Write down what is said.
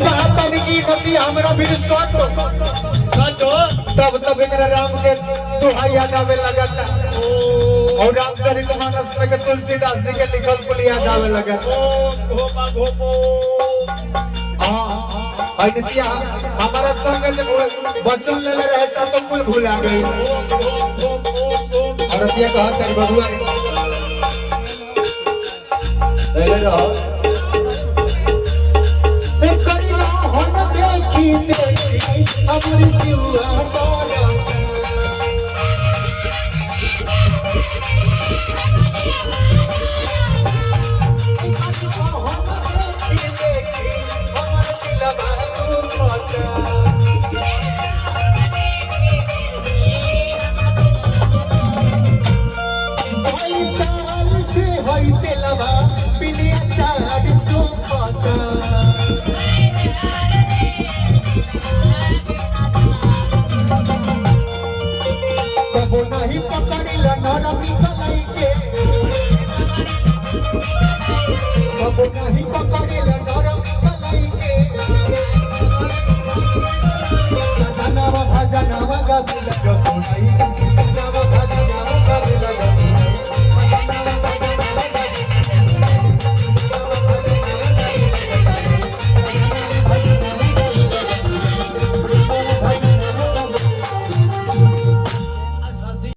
चाहता नहीं कि नदी हमरा भी स्वाद तब एकरा राम के दुहाई गावे लगता और रामचरितमानस में के तुलसीदास जी के लिखल पुलिया गावे लगता हां नितिया हमारा संग जे वचन ले रहे सा तो कुल भुला गई और नितिया कहा तेरी बबुआ ले रहो करिया हम देखी देखी अमर जीवा बोला कबो नहीं पकड़िला नरमी कलाई के कबो नहीं पकड़िला नरमी कलाई के जनवा भजनवा गाबिला जमुनाई